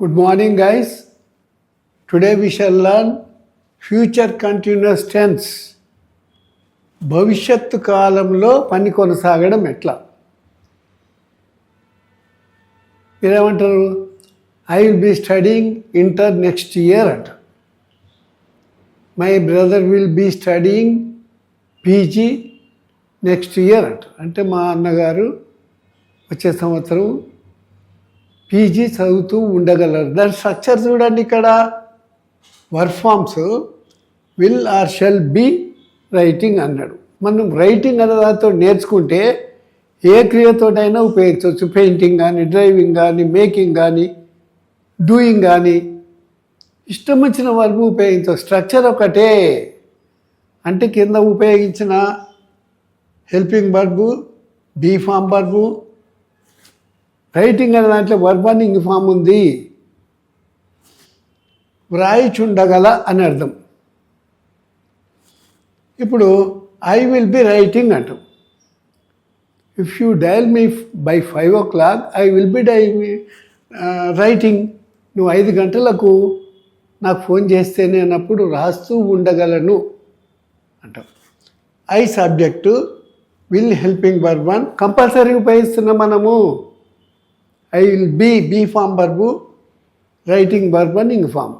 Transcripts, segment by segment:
Good morning, guys. Today we shall learn future continuous tense. భవిష్యత్తు కాలంలో పని కొనసాగడం ఎట్లా? మీరేమంటారు? I will be studying inter next year అంట. My brother will be studying PG next year అంట. అంటే మా అన్నగారు వచ్చే సంవత్సరం పీజీ చదువుతూ ఉండగలరు. దాని స్ట్రక్చర్ చూడండి. ఇక్కడ work forms will or shall be writing అన్నాడు. మనం రైటింగ్ అనే దాంతో నేర్చుకుంటే ఏ క్రియతోటైనా ఉపయోగించవచ్చు. పెయింటింగ్ కానీ, డ్రైవింగ్ కానీ, మేకింగ్ కానీ, డూయింగ్ కానీ, ఇష్టం వచ్చిన వర్బ్ ఉపయోగించవచ్చు. స్ట్రక్చర్ ఒకటే. అంటే కింద ఉపయోగించిన helping verb, be form verb, writing అనే దాంట్లో వర్బ్ అని ఇంగ్ ఫామ్ ఉంది. వ్రాయిచుండగల అని అర్థం. ఇప్పుడు ఐ విల్ బి రైటింగ్ అంటాం. If you dial me by 5 o'clock I will be writing. నువ్వు 5 గంటలకు నాకు ఫోన్ చేస్తేనే అన్నప్పుడు రాస్తూ ఉండగలను అంటాం. I subject, will helping verb అని కంపల్సరీ ఉపయోగిస్తున్నాం మనము. I will be form verb, writing verb అని ఇంగ్ ఫామ్.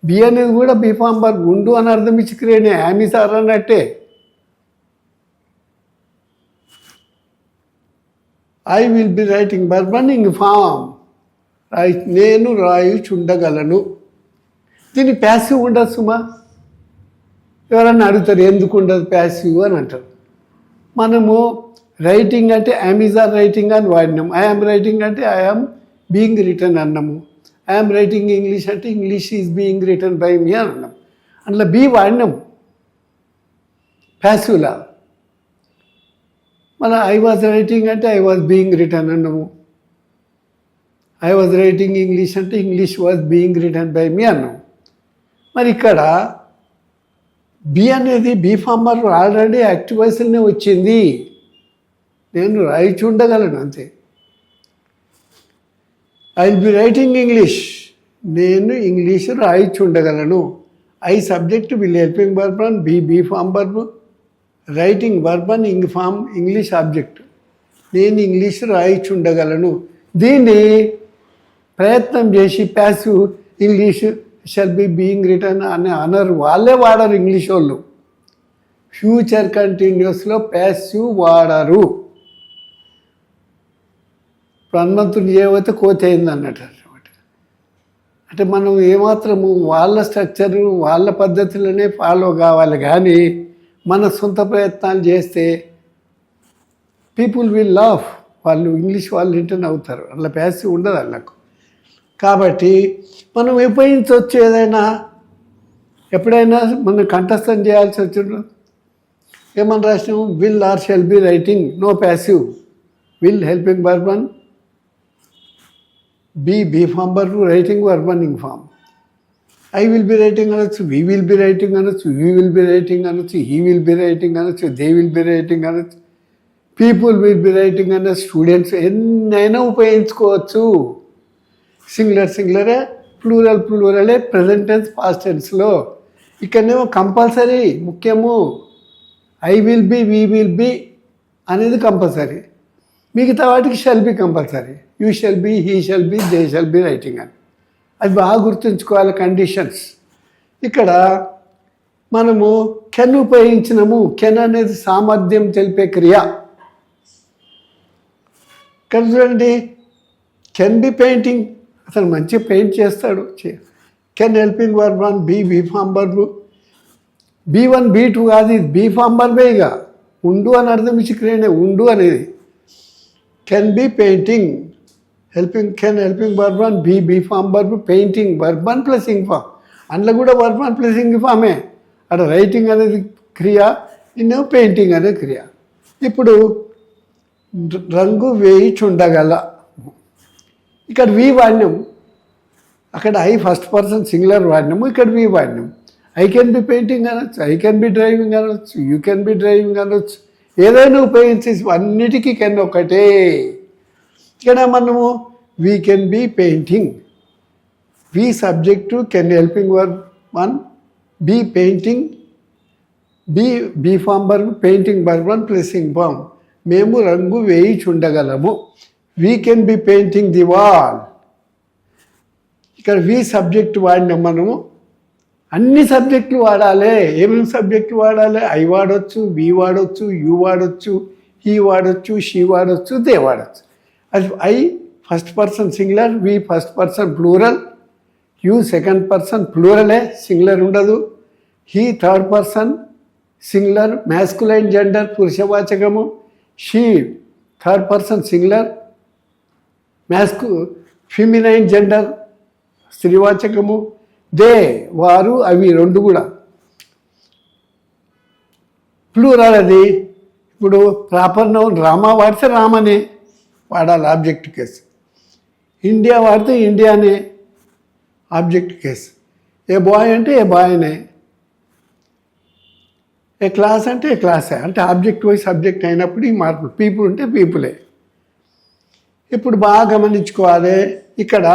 బి అనేది కూడా బీ ఫామ్ వర్బ్. ఉండు అని అర్థం ఇచ్చి క్రియనే యామిసార్ అన్నట్టే. I will be writing verb అని ఇంగ్ ఫామ్. నేను రాయుచుండగలను. దీన్ని ప్యాసివ్ ఉండదు సుమా. ఎవరన్నా అడుగుతారు ఎందుకు ఉండదు ప్యాసివ్ అని అంటారు. మనము రైటింగ్ అంటే యామిజార్ రైటింగ్ అని వాడినాం. ఐఆమ్ రైటింగ్ అంటే ఐఆమ్ బీయింగ్ రిటర్న్ అన్నాము. ఐఆమ్ రైటింగ్ ఇంగ్లీష్ అంటే English is being written by me అని అన్నాం. అందులో బీ వాడినాం ప్యాసివ్లా. మన ఐ వాజ్ రైటింగ్ అంటే ఐ వాజ్ బీయింగ్ రిటర్న్ అన్నాము. ఐ వాజ్ రైటింగ్ ఇంగ్లీష్ అంటే English was being written by me అన్నాము. మరి ఇక్కడ బి అనేది బీ ఫార్మర్ ఆల్రెడీ యాక్టివ్ వాయిస్లోనే వచ్చింది. నేను రాయిచుండగలను అంతే. I will be writing English. నేను English రాయిచుండగలను. I subject will helping verb అని be form verb, writing verb అని ఇంగ్ ఫామ్ ఇంగ్లీష్ ఆబ్జెక్ట్. నేను ఇంగ్లీషు రాయిచుండగలను. దీన్ని ప్రయత్నం చేసి passive English shall be being written అని అనరు. వాళ్ళే వాడరు ఇంగ్లీష్ వాళ్ళు. ఫ్యూచర్ కంటిన్యూస్లో ప్యాసివ్ వాడరు. హనుమంతుని చేయబోతే కోతి అయింది అన్నట్టు అనమాట. అంటే మనం ఏమాత్రము వాళ్ళ స్ట్రక్చరు వాళ్ళ పద్ధతిలోనే ఫాలో కావాలి. కానీ మన సొంత ప్రయత్నాలు చేస్తే పీపుల్ విల్ లాఫ్. వాళ్ళు ఇంగ్లీష్ వాళ్ళు రిటర్న్ అవుతారు. అట్లా ప్యాసివ్ ఉండదు వాళ్ళకు. కాబట్టి మనం ఉపయోగించవచ్చు. ఏదైనా ఎప్పుడైనా మనం కంఠస్థం చేయాల్సి వచ్చిండ్రు ఏమని రాసినాము? Will or shall be writing, no passive. Will helping verb అని be form verb, writing verb అని ing form. I will be writing అనొచ్చు, వి విల్ బి రైటింగ్ అనొచ్చు, యూ విల్ బి రైటింగ్ అనొచ్చు, హీ విల్ బి రైటింగ్ అనొచ్చు, they will be writing అనొచ్చు, people will be writing అనొచ్చు, students ఎన్నైనా ఉపయోగించుకోవచ్చు. సింగులరే, ప్లూరలే, ప్రెజెంట్ టెన్స్, పాస్ట్ టెన్స్లో. ఇక్కడనేమో కంపల్సరీ ముఖ్యము. I will be, we will be అనేది కంపల్సరీ. మిగతా వాటికి shall be compulsory. You shall be, he shall be, they shall be writing అని. అది బాగా గుర్తుంచుకోవాలి కండిషన్స్. ఇక్కడ మనము కెన్ ఉపయోగించినాము. కెన్ అనేది సామర్థ్యం తెలిపే క్రియ. ఇక్కడ చూడండి, కెన్ బి పెయింటింగ్. అతను మంచి పెయింట్ చేస్తాడు. కెన్ హెల్పింగ్ వర్బ్ అని be form verb. B1 B2 కాదు, ఇది బీ ఫామ్ వర్బే. ఇక ఉండు అని అర్థం ఇచ్చి క్రియనే ఉండు అనేది. Can be painting, can helping verb అని be form verb, painting verb అని ప్లస్ ఇంగ్ ఫామ్. అందులో కూడా వర్బ్ అని ప్లస్ ఇంగ్ ఫామే. అక్కడ రైటింగ్ అనేది క్రియ, ఇన్నో పెయింటింగ్ అనే క్రియ. ఇప్పుడు రంగు వేయిచుండగల. ఇక్కడ వి వాడినాము. అక్కడ ఐ ఫస్ట్ పర్సన్ సింగులర్ వాడినాము. ఇక్కడ వి వాడినాము. ఐ కెన్ బి పెయింటింగ్ అనొచ్చు, ఐ కెన్ బి డ్రైవింగ్ అనొచ్చు, యూ కెన్ బి డ్రైవింగ్ అనొచ్చు. ఏదైనా ఉపయోగించి అన్నిటికీ కెన్ ఒకటే. ఇక్కడ మనము we can be painting, we subject can helping verb 1, be painting, be form verb painting verb 1 plus ing form. మేము రంగు వేయిచుండగలము. We can be painting the wall. ఇక్కడ వి సబ్జెక్ట్ వాడిన మనము అన్ని సబ్జెక్టులు వాడాలి. ఏమేమి సబ్జెక్టులు వాడాలి? ఐ వాడవచ్చు, వి వాడవచ్చు, యూ వాడవచ్చు, హీ వాడవచ్చు, షీ వాడవచ్చు, దే వాడవచ్చు. అది I first person singular, we first person plural, you second person ప్లూరలే, సింగులర్ ఉండదు. He third person singular, masculine gender పురుషవాచకము. She third person singular, feminine gender స్త్రీవాచకము. దే వారు, అవి రెండు కూడా ప్లూరల్. అది ఇప్పుడు ప్రాపర్ నౌన్ రామా వాడితే రామనే వాడాలి ఆబ్జెక్ట్ కేసు. ఇండియా వాడితే ఇండియానే ఆబ్జెక్ట్ కేసు. ఏ బాయ్ అంటే ఏ బాయ్నే. ఏ క్లాస్ అంటే ఏ క్లాసే. అంటే ఆబ్జెక్ట్ వైజ్ సబ్జెక్ట్ అయినప్పుడు ఈ మార్పులు. పీపుల్ ఉంటే పీపులే. ఇప్పుడు బాగా గమనించుకోవాలి. ఇక్కడ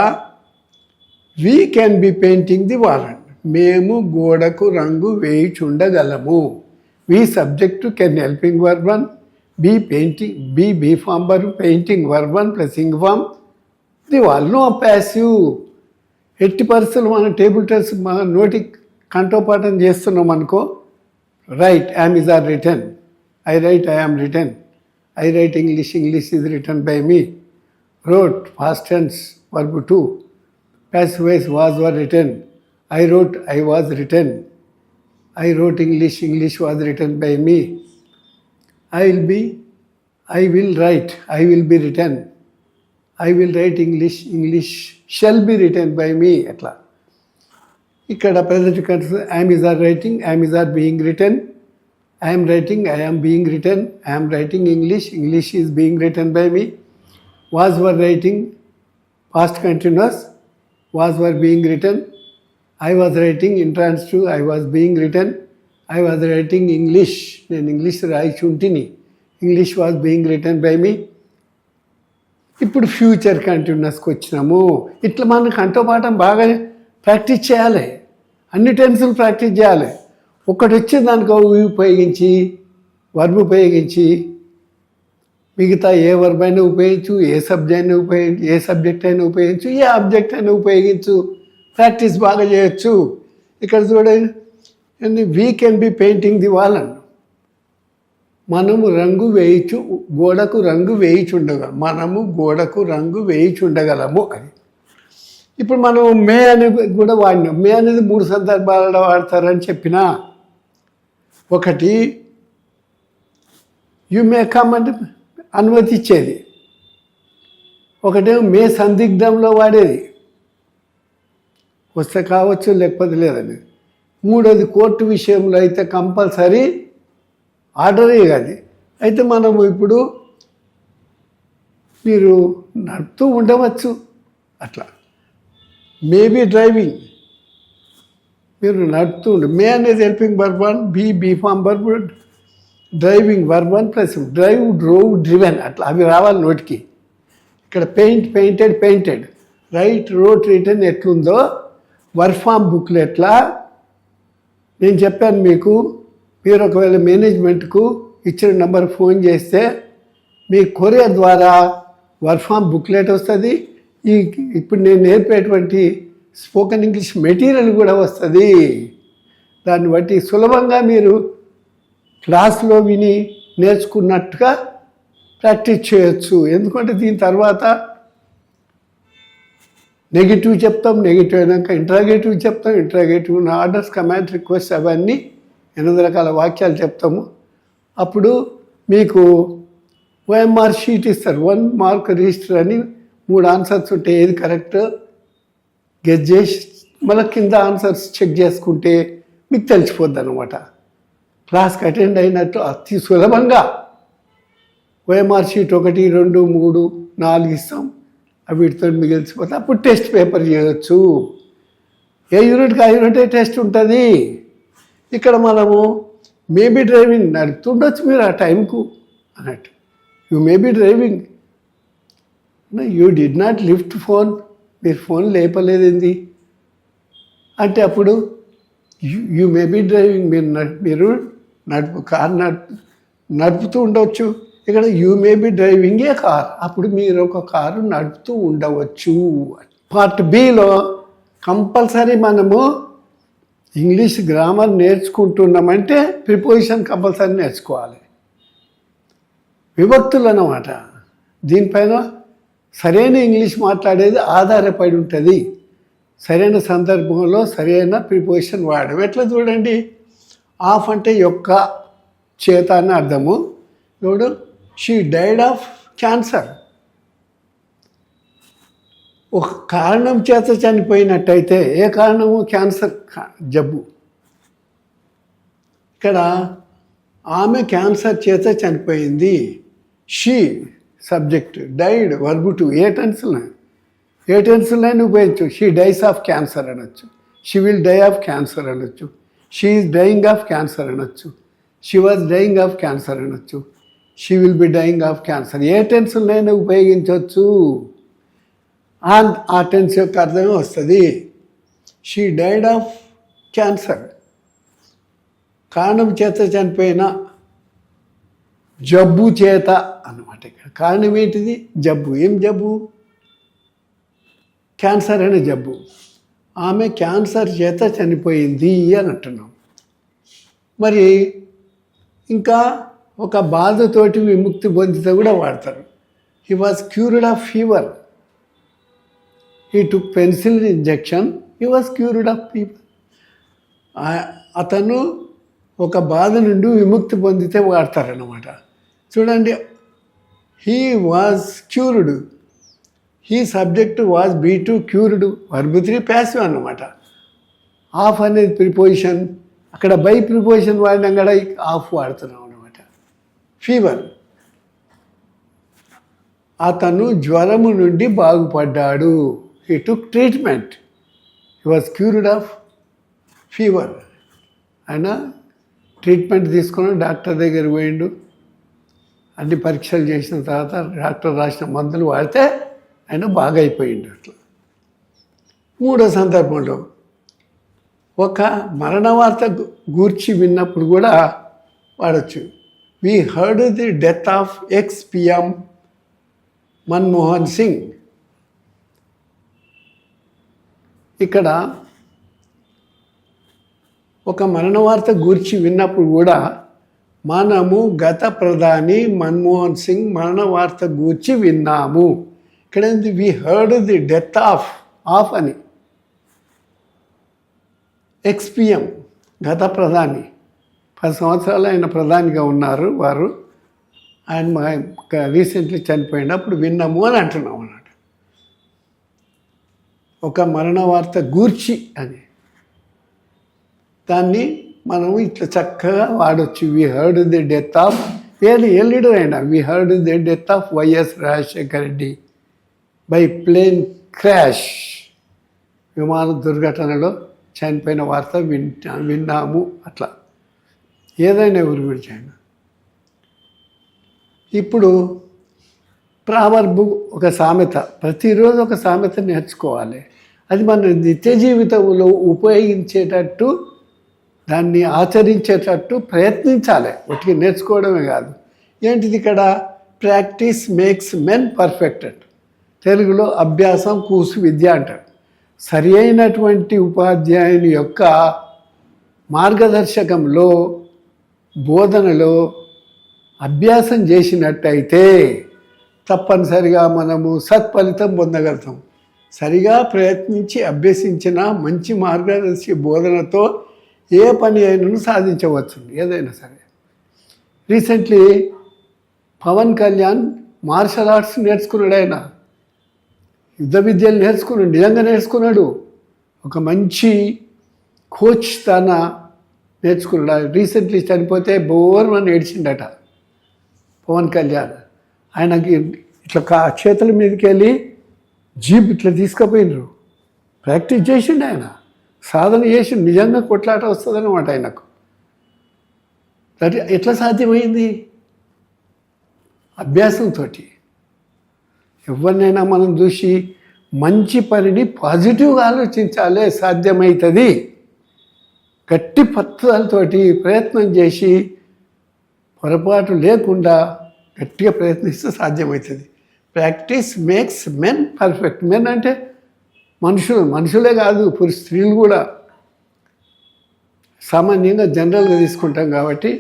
we can be painting the wall. మేము గోడకు రంగు వేయిచుండగలము. We subject can helping verb 1, be painting, be form verb painting verb 1 plus ing form the wall. No passive. ఎట్టి పరిస్థితులు మనం టేబుల్ టెన్స్ మన నోటి కంఠోపాఠం చేస్తున్నాం అనుకో. Write, am is are written. I write, I am written. I write English, English is written by me. Wrote past tense verb 2. Passive voice was were written. I wrote, I was written. I wrote English, English was written by me. I will write, I will be written. I will write English, English shall be written by me. అట్లా ఇక్కడ present continuous am is are writing, am is are being written. I am writing, I am being written. I am writing English, English is being written by me. Was were writing, past continuous. Was were being written. I was writing intransitive, I was being written. I was writing English, నేను English రాయిచుంటిని. English was being written by me. ఇప్పుడు future కంటిన్యూస్కి వచ్చినాము. ఇట్లా మనం కంఠోపాఠం బాగా practice చేయాలి. అన్ని టెన్సులు practice చేయాలి. ఒకటి వచ్చే దానికి ఉపయోగించి వర్బ్ ఉపయోగించి మిగతా ఏ వర్బ్ అయినా ఉపయోగించు, ఏ సబ్జెక్ట్ అయినా ఉపయోగించు, ఏ ఆబ్జెక్ట్ అయినా ఉపయోగించు. ప్రాక్టీస్ బాగా చేయొచ్చు. ఇక్కడ చూడండి, we can be painting the wall అన్న. మనము రంగు వేయిచు, గోడకు రంగు వేయిచుండగలం. మనము గోడకు రంగు వేయిచుండగలము అని. ఇప్పుడు మనం మే అనేది కూడా వాడినాం. మే అనేది 3 సందర్భాలలో వాడతారని చెప్పిన. ఒకటి యు మే కమ్ అంటే అనుమతిచ్చేది. ఒకటేమో మే సందిగ్ధంలో వాడేది, వస్తే కావచ్చు లేకపోతే లేదని. మూడోది కోర్టు విషయంలో అయితే కంపల్సరీ ఆర్డరే కాదు. అయితే మనము ఇప్పుడు మీరు నడుపుతూ ఉండవచ్చు. అట్లా మేబీ డ్రైవింగ్, మీరు నడుపుతూ ఉండే. మే అనేది helping verb 1, be form verb, driving verb 1 plus drive, drove, driven. అట్లా అవి రావాలి నోటికి. ఇక్కడ paint, painted, painted, write, wrote, written ఎట్లుందో వర్క్ ఫామ్ బుక్లు ఎట్లా నేను చెప్పాను మీకు. మీరు ఒకవేళ మేనేజ్మెంట్కు ఇచ్చిన నెంబర్ ఫోన్ చేస్తే మీ కొరియర్ ద్వారా వర్క్ ఫామ్ బుక్లెట్ వస్తుంది. ఇప్పుడు నేను నేర్పేటువంటి స్పోకెన్ ఇంగ్లీష్ మెటీరియల్ కూడా వస్తుంది. దాన్ని బట్టి సులభంగా మీరు క్లాస్లో విని నేర్చుకున్నట్టుగా ప్రాక్టీస్ చేయొచ్చు. ఎందుకంటే దీని తర్వాత నెగిటివ్ చెప్తాం, నెగిటివ్ అయినాక ఇంట్రాగేటివ్ చెప్తాం, ఇంట్రాగేటివ్ ఆర్డర్స్, కమాండ్, రిక్వెస్ట్ అవన్నీ 8 రకాల వాక్యాలు చెప్తాము. అప్పుడు మీకు OMR షీట్ ఇస్తారు. 1 మార్క్ రిజిస్టర్ అని 3 ఆన్సర్స్ ఉంటాయి. ఏది కరెక్ట్ గెస్ చేసి మళ్ళీ కింద ఆన్సర్స్ చెక్ చేసుకుంటే మీకు తెలిసిపోద్ది అనమాట. క్లాస్కి అటెండ్ అయినట్టు అతి సులభంగా OMR షీట్ 1, 2, 3, 4 ఇస్తాం. అవి వీటితో మిగిలిచిపోతే అప్పుడు టెస్ట్ పేపర్ చేయవచ్చు. ఏ యూనిట్కి ఆ యూనిటే టెస్ట్ ఉంటుంది. ఇక్కడ మనము మేబీ డ్రైవింగ్ నడుపుతుండొచ్చు మీరు ఆ టైంకు అన్నట్టు. You maybe driving, you did not lift phone, మీరు ఫోన్ లేపలేదండి. అంటే అప్పుడు యూ మే బీ డ్రైవింగ్, మీరు కారు నడుపుతూ ఉండవచ్చు. ఇక్కడ you may be driving a car, అప్పుడు మీరు ఒక కారు నడుపుతూ ఉండవచ్చు. పార్ట్ బిలో కంపల్సరీ మనము ఇంగ్లీష్ గ్రామర్ నేర్చుకుంటున్నామంటే ప్రిపోజిషన్ కంపల్సరీ నేర్చుకోవాలి. విభక్తులు అన్నమాట. దీనిపైన సరైన ఇంగ్లీష్ మాట్లాడేది ఆధారపడి ఉంటుంది. సరైన సందర్భంలో సరైన ప్రిపోజిషన్ వాడడం. ఎట్లా చూడండి, ఆఫ్ అంటే యొక్క, చేత అని అర్థము. ఇప్పుడు షీ డైడ్ ఆఫ్ క్యాన్సర్, ఒక కారణం చేత చనిపోయినట్టయితే ఏ కారణము? క్యాన్సర్ జబ్బు. ఇక్కడ ఆమె క్యాన్సర్ చేత చనిపోయింది. She subject, died verb two. ఏ టెన్స్లైనా ఉపయోగించు. షీ డైస్ ఆఫ్ క్యాన్సర్ అనొచ్చు, she will die of cancer అనొచ్చు, she is dying of cancer అనొచ్చు, she was dying of cancer అనొచ్చు, she will be dying of cancer. ఏ టెన్స్లైనా ఉపయోగించవచ్చు. ఆ టెన్స్ యొక్క అర్థమే వస్తుంది. షీ డైడ్ ఆఫ్ క్యాన్సర్, కారణం చేత చనిపోయిన, జబ్బు చేత అన్నమాట. ఇక్కడ కారణం ఏంటిది? జబ్బు. ఏం జబ్బు? క్యాన్సర్ అనే జబ్బు. ఆమె క్యాన్సర్ చేత చనిపోయింది అని అంటున్నాం. మరి ఇంకా ఒక బాధతోటి విముక్తి పొందితే కూడా వాడతారు. He was cured of fever, he took penicillin injection, he was cured of fever. అతను ఒక బాధ నుండి విముక్తి పొందితే వాడతారన్నమాట. చూడండి, he was cured, he subject was be two cured, verb 3 passive అన్నమాట. ఆఫ్ అనేది ప్రిపోజిషన్, అక్కడ బై ప్రిపోజిషన్ వాడినా కూడా ఆఫ్ వాడుతున్నాం అన్నమాట. ఫీవర్, అతను జ్వరము నుండి బాగుపడ్డాడు. He took treatment, he was cured of fever. ఆయన ట్రీట్మెంట్ తీసుకుని డాక్టర్ దగ్గర పోయిండు. అన్ని పరీక్షలు చేసిన తర్వాత డాక్టర్ రాసిన మందులు వాడితే ఆయన బాగా అయిపోయిండు. అట్లా మూడో సందర్భంలో ఒక మరణ వార్త గూర్చి విన్నప్పుడు కూడా వాడచ్చు. We heard the death of ex PM Manmohan Singh. ఇక్కడ ఒక మరణ వార్త గూర్చి విన్నప్పుడు కూడా మనము గత ప్రధాని మన్మోహన్ సింగ్ మరణ వార్త గూర్చి విన్నాము. ఇక్కడ ఏంది? We heard the death of అని. ఎక్స్-PM గత ప్రధాని, 10 సంవత్సరాలు ఆయన ప్రధానిగా ఉన్నారు వారు. ఆయన రీసెంట్లీ చనిపోయినప్పుడు విన్నాము అని అంటున్నాం అన్నమాట. ఒక మరణ వార్త గూర్చి అని దాన్ని మనం ఇట్లా చక్కగా వాడచ్చు. We heard the death of a leader అయినా. We heard the death of YS Rajasekhara Reddy by plane crash, విమాన దుర్ఘటనలో చనిపోయిన వార్త విన్నాము. అట్లా ఏదైనా ఎవరి గురించి అయినా. ఇప్పుడు ప్రావర్బు ఒక సామెత, ప్రతిరోజు ఒక సామెత నేర్చుకోవాలి. అది మన నిత్య జీవితంలో ఉపయోగించేటట్టు, దాన్ని ఆచరించేటట్టు ప్రయత్నించాలి. ఒకటి నేర్చుకోవడమే కాదు. ఏంటిది ఇక్కడ? Practice makes men perfected. తెలుగులో అభ్యాసం కూసు విద్య అంటారు. సరి అయినటువంటి ఉపాధ్యాయుని యొక్క మార్గదర్శకంలో, బోధనలో అభ్యాసం చేసినట్టయితే తప్పనిసరిగా మనము సత్ఫలితం పొందగలుగుతాం. సరిగా ప్రయత్నించి అభ్యసించిన మంచి మార్గదర్శి బోధనతో ఏ పని అయినను సాధించవచ్చు, ఏదైనా సరే. Recently Pawan Kalyan martial arts నేర్చుకున్నాడు. ఆయన యుద్ధ విద్యలు నేర్చుకున్నాడు, నిజంగా నేర్చుకున్నాడు. ఒక మంచి కోచ్ తన నేర్చుకున్నాడు. రీసెంట్లీ చనిపోతే బోర్మని ఏడ్చిండట పవన్ కళ్యాణ్. ఆయనకి ఇట్లా చేతుల మీదకి వెళ్ళి జీప్ ఇట్లా తీసుకుపోయినరు. ప్రాక్టీస్ చేసిండు, ఆయన సాధన చేసిండు. నిజంగా కొట్లాట వస్తుందన్నమాట ఆయనకు. అది ఎట్లా సాధ్యమైంది? అభ్యాసంతో. ఎవరినైనా మనం చూసి మంచి పనిని పాజిటివ్గా ఆలోచించాలే సాధ్యమవుతుంది. గట్టి పట్టుదలతోటి ప్రయత్నం చేసి పొరపాటు లేకుండా గట్టిగా ప్రయత్నిస్తే సాధ్యమవుతుంది. Practice makes men perfect. Men అంటే మనుషులే కాదు, స్త్రీలు కూడా సామాన్యంగా జనరల్గా తీసుకుంటాం కాబట్టి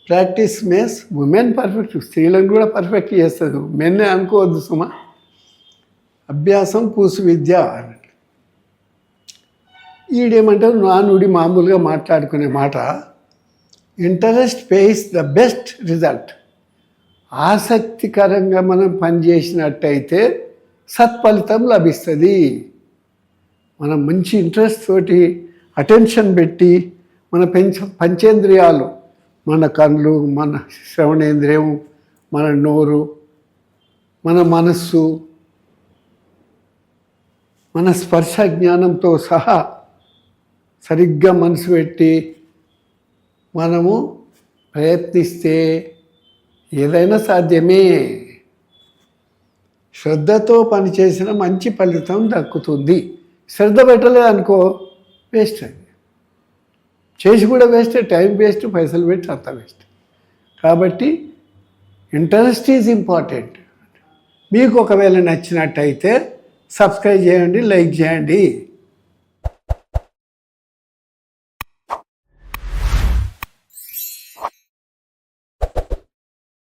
ప్రాక్టీస్ మేక్స్ ఉమెన్ పర్ఫెక్ట్. స్త్రీలను కూడా పర్ఫెక్ట్ చేస్తుంది, మెన్నే అనుకోవద్దు సుమా. అభ్యాసం పూసు విద్య అన్నట్టు. ఈడేమంటారు నానుడి మామూలుగా మాట్లాడుకునే మాట, interest pays the best result. ఆసక్తికరంగా మనం పనిచేసినట్టయితే సత్ఫలితం లభిస్తుంది. మనం మంచి ఇంట్రెస్ట్ తోటి అటెన్షన్ పెట్టి మన పంచేంద్రియాలు, మన కళ్ళు, మన శ్రవణేంద్రియం, మన నోరు, మన మనస్సు, మన స్పర్శ జ్ఞానంతో సహా సరిగ్గా మనసు పెట్టి మనము ప్రయత్నిస్తే ఏదైనా సాధ్యమే. శ్రద్ధతో పనిచేసిన మంచి ఫలితం దక్కుతుంది. శ్రద్ధ పెట్టలేదనుకో వేస్ట్. అది చేసి కూడా వేస్ట్, టైం వేస్ట్, పైసలు వేస్ట్, అంతా వేస్ట్. కాబట్టి ఇంట్రెస్ట్ ఈజ్ ఇంపార్టెంట్. మీకు ఒకవేళ నచ్చినట్టయితే సబ్స్క్రైబ్ చేయండి, లైక్ చేయండి.